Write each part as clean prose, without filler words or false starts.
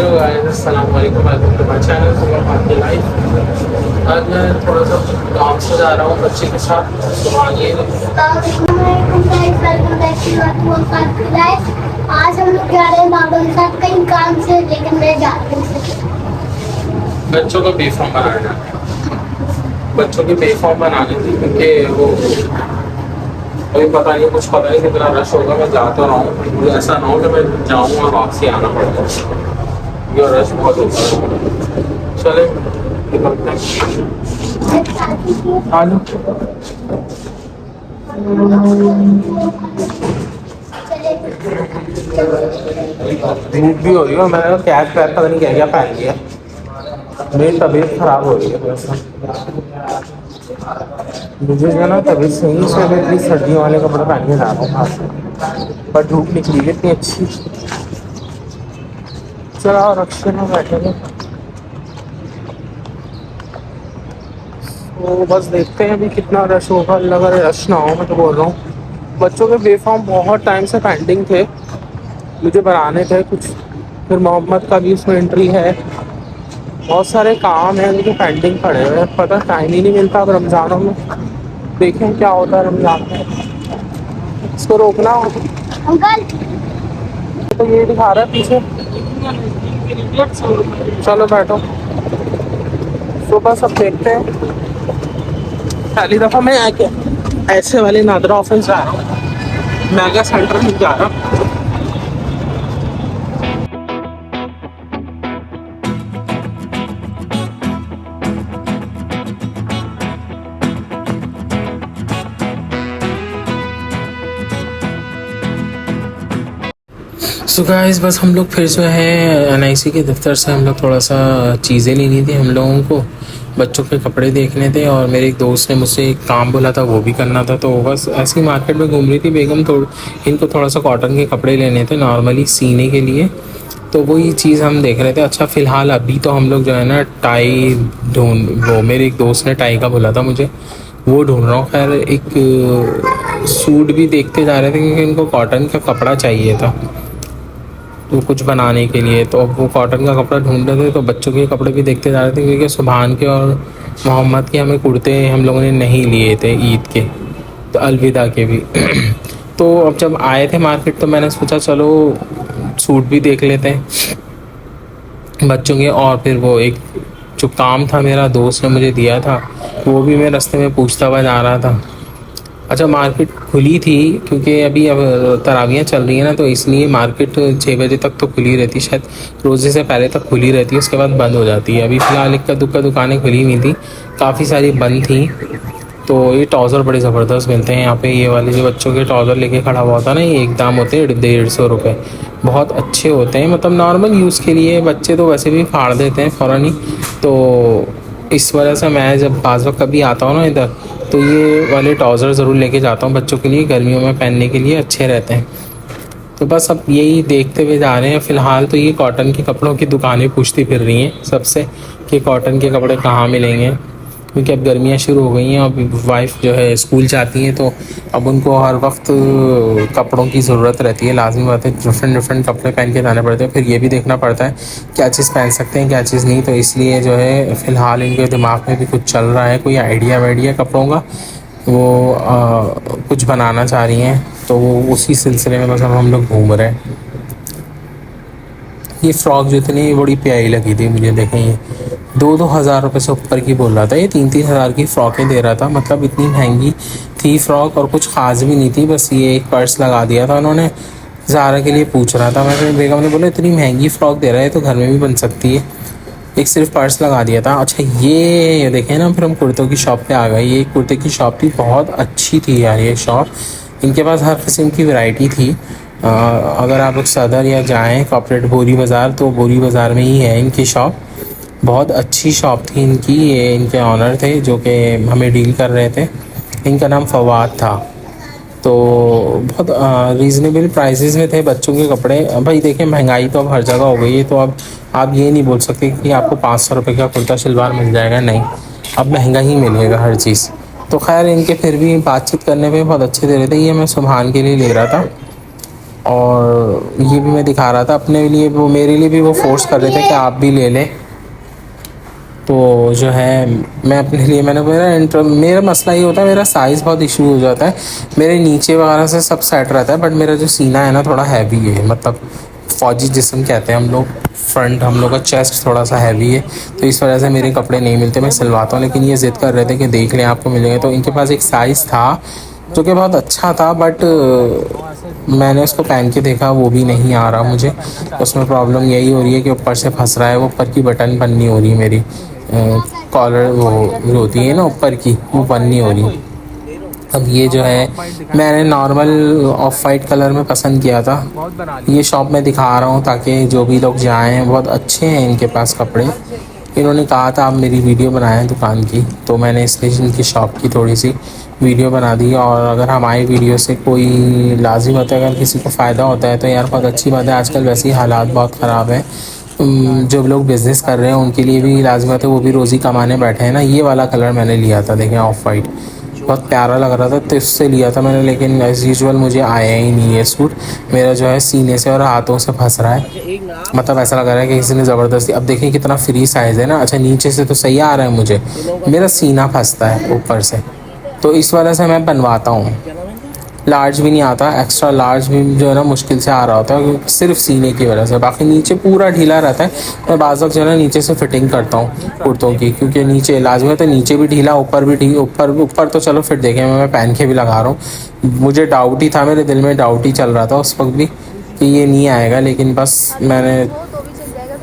Hello guys, अस्सलाम वालेकुम, welcome to my channel सुबह आपकी लाइफ। आज मैं थोड़ा सा काम से जा रहा हूँ बच्चे के साथ। तो आगे आज हम लोग जा रहे हैं बाबा के साथ कहीं काम से, लेकिन मैं जा रही हूँ। बच्चों का बेफॉर्म बनाना, बच्चों की बेफॉर्म बनानी थी क्योंकि वो अभी पता नहीं कितना रश होगा। मैं जाता रहा हूँ, ऐसा ना हो कि मैं जाऊँ और वापसी आना पड़े, ये रश बहुत होता है। चले निकलते हैं। आलू धूप भी हो रही है, मैंने कैप पैक पता नहीं क्या क्या पहन लिया। मेरी तबीयत खराब हो रही है थोड़ा सा। मुझे जो है ना तबीयत सही, इसमें मैं इतनी सर्दियों वाले कपड़े पहन के जा रहा हूँ खास। पर धूप निकली है इतनी अच्छी। चला रक्शे में बैठेंगे तो बस देखते हैं अभी कितना रश होगा। अगर रश ना हो, मैं तो बोल रहा हूँ बच्चों के बेफॉर्म बहुत टाइम से पेंडिंग थे, मुझे बनाने थे कुछ। फिर मोहम्मद का भी इसमें एंट्री है, बहुत सारे काम हैं मुझे पेंडिंग पड़े हुए हैं। पता टाइम ही नहीं मिलता। अब रमज़ानों में देखें क्या होता है रमज़ान में। इसको रोकना हो अंकल तो ये दिखा रहा है पीछे। चलो बैठो। सुबह सब देखते हैं। पहली दफ़ा मैं आके ऐसे वाले नादरा ऑफिस जा रहा हूँ, मेगा सेंटर में जा रहा हूँ। सो गाइस, बस हम लोग फिर जो है एनआईसी के दफ्तर से हम लोग थोड़ा सा चीज़ें लेनी थी। हम लोगों को बच्चों के कपड़े देखने थे और मेरे एक दोस्त ने मुझसे एक काम बोला था, वो भी करना था। तो बस ऐसी मार्केट में घूम रही थी बेगम। इनको थोड़ा सा कॉटन के कपड़े लेने थे नॉर्मली सीने के लिए, तो वही चीज़ हम देख रहे थे। अच्छा फ़िलहाल अभी तो हम लोग जो है ना टाई वो मेरे एक दोस्त ने टाई का बोला था मुझे, वो ढूंढ रहा हूँ। खैर एक सूट भी देखते जा रहे थे क्योंकि इनको कॉटन का कपड़ा चाहिए था तो कुछ बनाने के लिए। तो अब वो कॉटन का कपड़ा ढूंढ रहे थे, तो बच्चों के कपड़े भी देखते जा रहे थे क्योंकि सुभान के और मोहम्मद के हमें कुर्ते हम लोगों ने नहीं लिए थे ईद के, तो अलविदा के भी। तो अब जब आए थे मार्केट तो मैंने सोचा चलो सूट भी देख लेते हैं बच्चों के। और फिर वो एक जो काम था मेरा दोस्त ने मुझे दिया था, वो भी मैं रास्ते में पूछता हुआ जा रहा था। अच्छा मार्केट खुली थी क्योंकि अभी अब तरावियाँ चल रही है ना, तो इसलिए मार्केट 6 बजे तक तो खुली रहती है, शायद रोज़े से पहले तक खुली रहती है, उसके बाद बंद हो जाती है। अभी फ़िलहाल इक्का दुक्का दुकानें खुली हुई थी, काफ़ी सारी बंद थी। तो ये ट्राउज़र बड़े ज़बरदस्त मिलते हैं यहाँ पे। ये वाले जो बच्चों के ट्राउज़र लेके खड़ा हुआ होता है ना, ये एक दाम होते हैं 150 रुपये। बहुत अच्छे होते हैं, मतलब नॉर्मल यूज़ के लिए। बच्चे तो वैसे भी फाड़ देते हैं फ़ौरन ही, तो इस वजह से मैं जब बाज़ वक्त कभी आता हूँ ना इधर, तो ये वाले ट्राउज़र ज़रूर लेके जाता हूँ बच्चों के लिए, गर्मियों में पहनने के लिए अच्छे रहते हैं। तो बस अब यही देखते हुए जा रहे हैं। फ़िलहाल तो ये कॉटन के कपड़ों की दुकानें पूछती फिर रही हैं सबसे कि कॉटन के कपड़े कहाँ मिलेंगे, क्योंकि अब गर्मियाँ शुरू हो गई हैं। अब वाइफ जो है स्कूल जाती हैं, तो अब उनको हर वक्त कपड़ों की ज़रूरत रहती है। लाजमी बात है, डिफरेंट डिफरेंट कपड़े पहन के जाने पड़ते हैं। फिर ये भी देखना पड़ता है क्या चीज़ पहन सकते हैं क्या चीज़ नहीं। तो इसलिए जो है फ़िलहाल इनके दिमाग में भी कुछ चल रहा है, कोई आइडिया वाइडिया कपड़ों का, वो कुछ बनाना चाह रही हैं। तो वो उसी सिलसिले में बस अब हम लोग घूम रहे हैं। ये फ़्रॉक जो इतनी बड़ी प्यारी लगी थी मुझे, देखें ये 2-2 हज़ार रुपये से ऊपर की बोल रहा था। ये 3-3 हज़ार की फ़्रॉकें दे रहा था, मतलब इतनी महंगी थी फ़्रॉक और कुछ ख़ास भी नहीं थी। बस ये एक पर्स लगा दिया था उन्होंने, ज़ारा के लिए पूछ रहा था मैं। फिर बेगम ने बोला इतनी महंगी फ़्रॉक दे रहा है तो घर में भी बन सकती है, एक सिर्फ पर्स लगा दिया था। अच्छा ये देखें ना, फिर हम कुर्तों की शॉप पे आ गए। ये कुर्ते की शॉप थी, बहुत अच्छी थी यार ये शॉप। इनके पास हर किस्म की वैरायटी थी। अगर आप लोग सदर या जाएं कॉर्पोरेट बोरी बाज़ार, तो बोरी बाज़ार में ही है इनकी शॉप। बहुत अच्छी शॉप थी इनकी। ये इनके ऑनर थे जो कि हमें डील कर रहे थे, इनका नाम फवाद था। तो बहुत रीज़नेबल प्राइसेस में थे बच्चों के कपड़े। भाई देखिए महंगाई तो अब हर जगह हो गई है, तो अब आप ये नहीं बोल सकते कि आपको 500 रुपये का कुर्ता शलवार मिल जाएगा, नहीं, अब महंगा ही मिलेगा हर चीज़। तो खैर इनके फिर भी बातचीत करने पे बहुत अच्छे दे रहे थे। ये मैं सुबहान के लिए ले रहा था, और ये भी मैं दिखा रहा था अपने लिए, वो मेरे लिए भी वो फोर्स कर रहे थे कि आप भी ले लें। तो जो है मैं अपने लिए, मैंने बोला मेरा मसला ये होता है, मेरा साइज़ बहुत इशू हो जाता है। मेरे नीचे वगैरह से सब सेट रहता है, बट मेरा जो सीना है ना थोड़ा हैवी है, मतलब फौजी जिस्म कहते हैं हम लोग। फ्रंट हम लोग का चेस्ट थोड़ा सा हैवी है, तो इस वजह से मेरे कपड़े नहीं मिलते, मैं सिलवाता हूँ। लेकिन ये ज़िद कर रहे थे कि देख लें आपको मिलेंगे, तो इनके पास एक साइज़ था जो कि बहुत अच्छा था, बट मैंने उसको पहन के देखा, वो भी नहीं आ रहा मुझे। उसमें प्रॉब्लम यही हो रही है कि ऊपर से फंस रहा है, वो ऊपर की बटन बंद नहीं हो रही मेरी, कॉलर वो होती है ना ऊपर की, वो बंद नहीं हो रही। अब ये जो है मैंने नॉर्मल ऑफ वाइट कलर में पसंद किया था। ये शॉप में दिखा रहा हूँ ताकि जो भी लोग जाएँ, बहुत अच्छे हैं इनके पास कपड़े। इन्होंने कहा था आप मेरी वीडियो बनाएं दुकान की, तो मैंने इसलिए इनकी शॉप की थोड़ी सी वीडियो बना दी। और अगर हमारी वीडियो से कोई लाजिम होता है, अगर किसी को फ़ायदा होता है तो यार बहुत अच्छी बात है। आजकल वैसे ही हालात बहुत ख़राब हैं, जो लोग बिज़नेस कर रहे हैं उनके लिए भी लाजिम होता है, वो भी रोज़ी कमाने बैठे हैं ना। ये वाला कलर मैंने लिया था, देखें ऑफ वाइट, बहुत प्यारा लग रहा था तो इससे लिया था मैंने। लेकिन एज़ यूजुअल मुझे आया ही नहीं ये सूट, मेरा जो है सीने से और हाथों से फंस रहा है, मतलब ऐसा लग रहा है कि किसी ने ज़बरदस्ती। अब देखिए कितना फ्री साइज़ है ना। अच्छा नीचे से तो सही आ रहा है मुझे, मेरा सीना फंसता है ऊपर से, तो इस वजह से मैं बनवाता हूँ। लार्ज भी नहीं आता, एक्स्ट्रा लार्ज भी जो है ना मुश्किल से आ रहा होता है, सिर्फ सीने की वजह से। बाकी नीचे पूरा ढीला रहता है। मैं बाज़ वक्त जो है ना नीचे से फिटिंग करता हूँ कुर्तों की, क्योंकि नीचे लाजमी है तो नीचे भी ढीला, ऊपर भी ढीला। ऊपर तो चलो फिर देखें, मैं पहन के भी लगा रहा हूँ। मुझे डाउट ही था, मेरे दिल में डाउट ही चल रहा था उस वक्त भी कि ये नहीं आएगा, लेकिन बस मैंने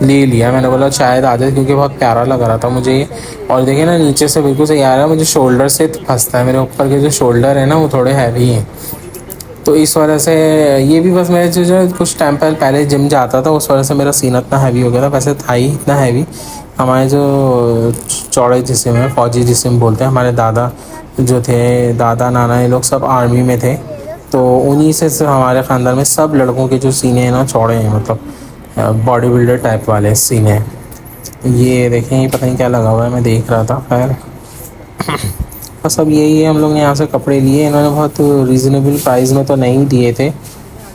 ले लिया। मैंने बोला शायद आ जाए, क्योंकि बहुत प्यारा लग रहा था मुझे ये। और देखिए ना नीचे से बिल्कुल सही आ रहा है, मुझे शोल्डर से फंसता है, मेरे ऊपर के जो शोल्डर है ना वो थोड़े हैवी हैं, तो इस वजह से ये भी बस मैं जो कुछ टाइम पहले जिम जाता था उस वजह से मेरा सीना इतना हैवी हो गया था। वैसे था ही इतना हैवी, हमारे जो चौड़े जिस्म है, फौजी जिस्म बोलते हैं, हमारे दादा जो थे, दादा नाना ये लोग सब आर्मी में थे, तो उन्हीं से हमारे ख़ानदान में सब लड़कों के जो सीने हैं ना चौड़े हैं, मतलब बॉडी बिल्डर टाइप वाले सीने हैं। ये देखें, ये पता नहीं क्या लगा हुआ है, मैं देख रहा था। खैर बस अब यही है, हम लोग ने यहाँ से कपड़े लिए, इन्होंने बहुत रीज़नेबल प्राइस में तो नहीं दिए थे,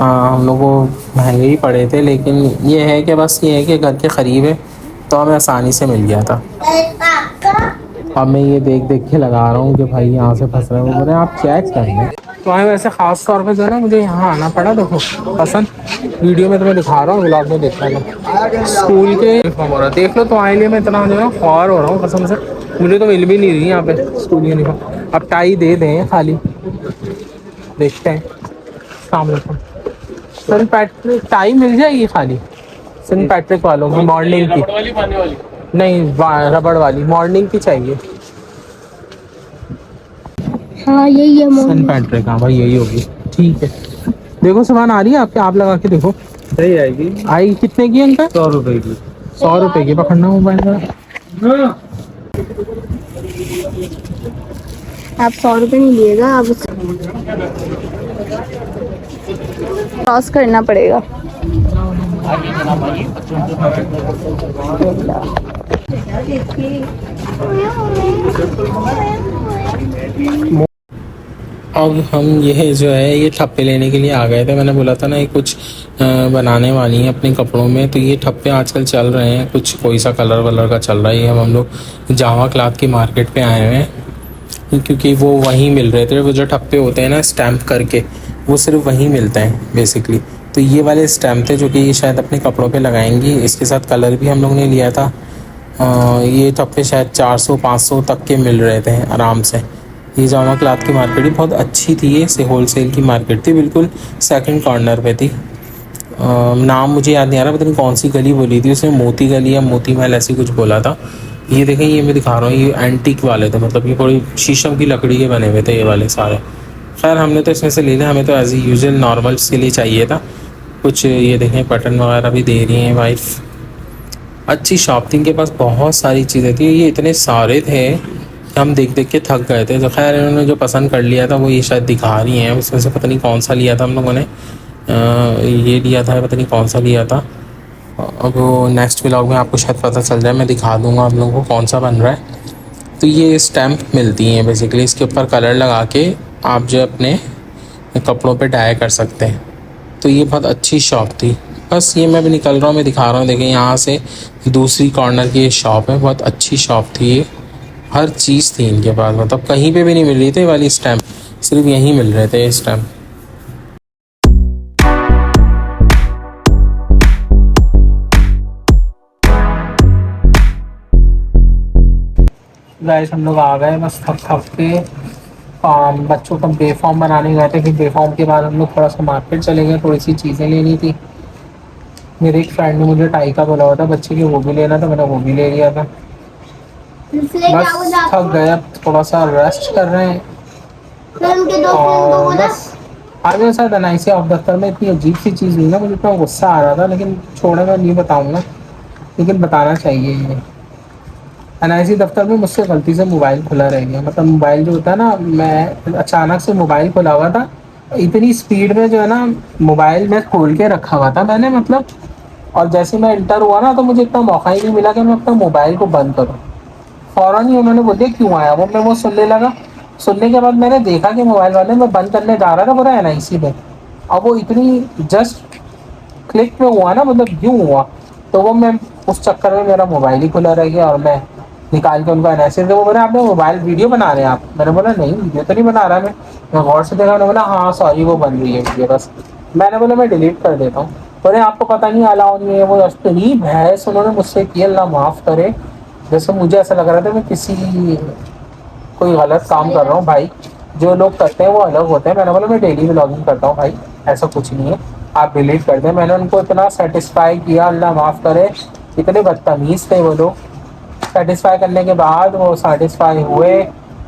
हम लोग को महंगे ही पड़े थे। लेकिन ये है कि बस ये है कि घर के क़रीब है तो हमें आसानी से मिल गया था। अब मैं ये देख देख के लगा रहा हूँ कि भाई यहाँ से फंस रहे हैं, वो बोल रहे हैं आप चेक कर लें। तो हमें वैसे ख़ास तौर पे जो है ना मुझे यहाँ आना पड़ा, देखो पसंद वीडियो में तो मैं दिखा रहा हूँ, व्लॉग में देखा था स्कूल के यूनिफॉर्म हो रहा है, देख लो। तो आए लिए मैं इतना जो है ख्वार हो रहा हूँ कसम से, मुझे तो मिल भी नहीं रही यहाँ पे स्कूल यूनिफॉर्म। अब टाई दे दें खाली, देखते हैं। अलैकुम सन पैट्रिक टाई मिल जाएगी खाली सन पैट्रिक वालों की, मॉर्निंग की नहीं, रबड़ वाली मॉर्निंग की चाहिए। हाँ यही है सन पैट्रिक, हाँ भाई यही होगी, ठीक है। देखो सामान आ रही है आपके, आप लगा के देखो सही आएगी। आई कितने की अंकल? 100 रुपए की। 100 रुपए की। पकड़ना मोबाइल का, आप 100 रुपए नहीं लिएगा, आप क्रॉस करना पड़ेगा। अब हम ये जो है ये ठप्पे लेने के लिए आ गए थे। मैंने बोला था ना ये कुछ बनाने वाली हैं अपने कपड़ों में, तो ये ठप्पे आजकल चल रहे हैं, कुछ कोई सा कलर वलर का चल रहा है। ये हम लोग जावा क्लॉथ की मार्केट पे आए हुए हैं, क्योंकि वो वहीं मिल रहे थे। वो जो ठप्पे होते हैं ना स्टैम्प करके, वो सिर्फ वहीं मिलते हैं बेसिकली। तो ये वाले स्टैम्प थे जो कि ये शायद अपने कपड़ों पे लगाएंगी। इसके साथ कलर भी हम लोग ने लिया था। ये ठप्पे शायद 400-500 तक के मिल रहे थे आराम से। ये जामा क्लॉथ की मार्केट भी बहुत अच्छी थी, ये से होलसेल की मार्केट थी, बिल्कुल सेकंड कॉर्नर पे थी। नाम मुझे याद नहीं आ रहा, पता नहीं कौन सी गली बोली थी उसने, मोती गली या मोती महल ऐसी कुछ बोला था। ये देखें, ये मैं दिखा रहा हूँ, ये एंटीक वाले थे, मतलब ये थोड़ी शीशम की लकड़ी के बने हुए थे ये वाले सारे। खैर हमने तो इसमें से ले लिया, हमें तो एज यूजुअल नॉर्मल के लिए चाहिए था कुछ। ये देखें बटन वगैरह भी दे रही हैं वाइफ। अच्छी शॉप थी, इनके पास बहुत सारी चीज़ें थी। ये इतने सारे थे कि हम देख देख के थक गए थे। तो खैर इन्होंने जो पसंद कर लिया था वो ये शायद दिखा रही हैं, उसमें से पता नहीं कौन सा लिया था हम लोगों ने। ये लिया था, पता नहीं कौन सा लिया था। अब वो नेक्स्ट व्लॉग में आपको शायद पता चल जाए, मैं दिखा दूँगा आप लोगों को कौन सा बन रहा है। तो ये स्टैम्प मिलती हैं बेसिकली, इसके ऊपर कलर लगा के आप जो अपने कपड़ों पे डाई कर सकते हैं। तो ये बहुत अच्छी शॉप थी। बस ये मैं भी निकल रहा हूँ, मैं दिखा रहा हूँ, देखें यहाँ से दूसरी कॉर्नर की ये शॉप है, बहुत अच्छी शॉप थी ये। हर चीज़ थी इनके पास, मतलब कहीं पे भी नहीं मिल रही थी वाली स्टैम्प, सिर्फ यहीं मिल रहे थे ये स्टैम्प। गाइस हम लोग आ गए बस थक थक के। बच्चों का बेफॉर्म बनाने गए थे, फिर बेफॉर्म के बाद हम लोग थोड़ा सा मार्केट चले गए, थोड़ी सी चीज़ें लेनी थी। मेरे एक फ्रेंड ने मुझे टाई का बोला हुआ था बच्चे की, वो भी लेना था, मैंने वो भी ले लिया था। इसलिए क्या बस बोला थक गए, अब थोड़ा सा रेस्ट कर रहे हैं। फिर उनके दो फ्रेंड को और बोला बस आज मेरे साथ एनआईसी ऑफ दफ्तर में इतनी अजीब सी चीज़ हुई ना, मुझे इतना गुस्सा आ रहा था, लेकिन छोड़े मैं नहीं बताऊंगा, लेकिन बताना चाहिए ये। एनआईसी दफ्तर में मुझसे गलती से मोबाइल खुला रह गया, मतलब मोबाइल जो होता है ना, मैं अचानक से मोबाइल खुला हुआ था, इतनी स्पीड में जो है ना मोबाइल में खोल के रखा हुआ था मैंने, मतलब। और जैसे मैं इंटर हुआ ना, तो मुझे इतना मौका ही नहीं मिला कि मैं अपना मोबाइल को बंद करूँ। फौरन ही उन्होंने बोल दिया क्यों आया, वो मैं वो सुनने लगा। सुनने के बाद मैंने देखा कि मोबाइल वाले मैं बंद करने जा रहा था पूरा एनआईसी में, अब वो इतनी जस्ट क्लिक में हुआ ना, मतलब यूं हुआ, तो वो मैं उस चक्कर में मेरा मोबाइल ही खुला रह गया, और मैं निकाल के उनका एनआईसी दे, वो बोला आपने मोबाइल वीडियो बना रहे हैं आप, मैंने बोला नहीं वीडियो तो नहीं बना रहा मैं गौर से देखा, मैंने बोला हाँ सॉरी वो बन रही है वीडियो बस। मैंने बोला मैं डिलीट कर देता हूँ। बोले आपको पता नहीं अलाउ नहीं है, वो इतनी बहस उन्होंने मुझसे की, अल्लाह माफ़ करे, जैसे मुझे ऐसा लग रहा था मैं किसी कोई गलत काम कर रहा हूँ भाई। जो लोग करते हैं वो अलग होते हैं। मैंने बोला मैं डेली व्लॉगिंग करता हूँ भाई, ऐसा कुछ नहीं है, आप डिलीट कर दें। मैंने उनको इतना सेटिस्फाई किया, अल्लाह माफ़ करे, इतने बदतमीज़ थे वो लोग। सेटिस्फाई करने के बाद वो सेटिस्फाई हुए,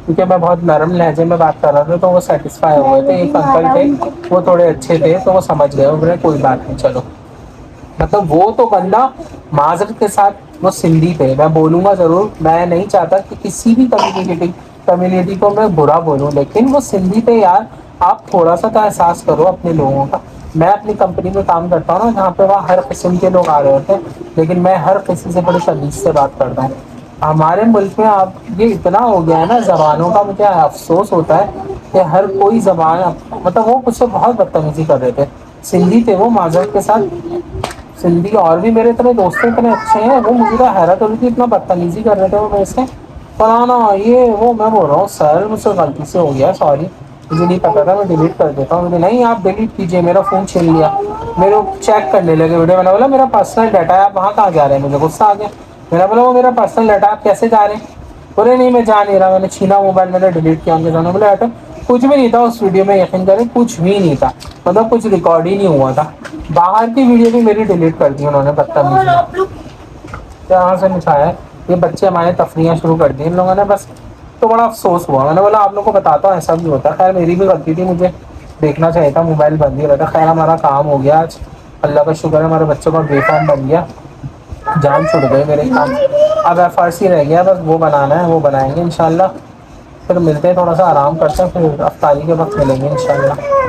क्योंकि मैं बहुत नरम लहजे में बात कर रहा था, तो वो सेटिस्फाई हुए थे। एक अंकल थे, वो थोड़े अच्छे थे, तो वो समझ गए, वो बोले कोई बात नहीं चलो। मतलब वो तो बंदा माजरत के साथ वो सिंधी थे, मैं बोलूँगा ज़रूर, मैं नहीं चाहता कि किसी भी कम्युनिटी को मैं बुरा बोलूँ, लेकिन वो सिंधी थे यार। आप थोड़ा सा तो एहसास करो अपने लोगों का। मैं अपनी कंपनी में काम करता हूँ ना, जहाँ पे वहाँ हर किस्म के लोग आ रहे होते हैं, लेकिन मैं हर किसी से बड़ी तमीज़ से बात करता हूँ। हमारे मुल्क में अब ये इतना हो गया है ना ज़बानों का, मुझे अफसोस होता है कि हर कोई ज़बान, मतलब वो मुझसे बहुत बदतमीज़ी कर रहे थे। सिंधी थे वो माजरत के साथ, सिंधी और भी मेरे इतने दोस्त इतने अच्छे हैं, वो मुझे तो हैरत हो रही थी, इतना बदतमीजी कर रहे थे वो मेरे से, फलाना ये वो। मैं बोल रहा हूँ सर मुझसे गलती से हो गया, सॉरी, मुझे नहीं पता था, मैं डिलीट कर देता हूँ। मुझे नहीं आप डिलीट कीजिए, मेरा फ़ोन छीन लिया, मेरे चेक करने लगे वीडियो। मैंने बोला मेरा पर्सनल डाटा है, आप वहाँ कहाँ जा रहे हैं, मुझे गुस्सा आ गया। मैंने बोला वो मेरा पर्सनल डाटा आप कैसे जा रहे हैं, बोले नहीं मैं जा नहीं रहा, मैंने छीना मोबाइल, मैंने डिलीट किया उनके सामने। बोले डाटा कुछ भी नहीं था उस वीडियो में, यकीन करें कुछ भी नहीं था, मतलब कुछ रिकॉर्ड ही नहीं हुआ था। बाहर की वीडियो भी मेरी डिलीट कर दी उन्होंने, बदतमीजी यहाँ से निछाया। ये बच्चे हमारे तफरियाँ शुरू कर दी इन लोगों ने बस, तो बड़ा अफसोस हुआ। मैंने बोला आप लोग को बताता हूँ ऐसा भी होता है। खैर मेरी भी गलती थी, मुझे देखना चाहिए था, मोबाइल बंद ही रहता। खैर हमारा काम हो गया आज, अल्लाह का शुक्र है, हमारे बच्चों का बेफॉर्म बन गया, जान छुट गए मेरे काम। अब एफआरसी रह गया बस, वो बनाना है, वो बनाएंगे इंशाल्लाह। फिर मिलते हैं, थोड़ा सा आराम करते हैं, फिर अफ्तारी के वक्त मिलेंगे इंशाल्लाह।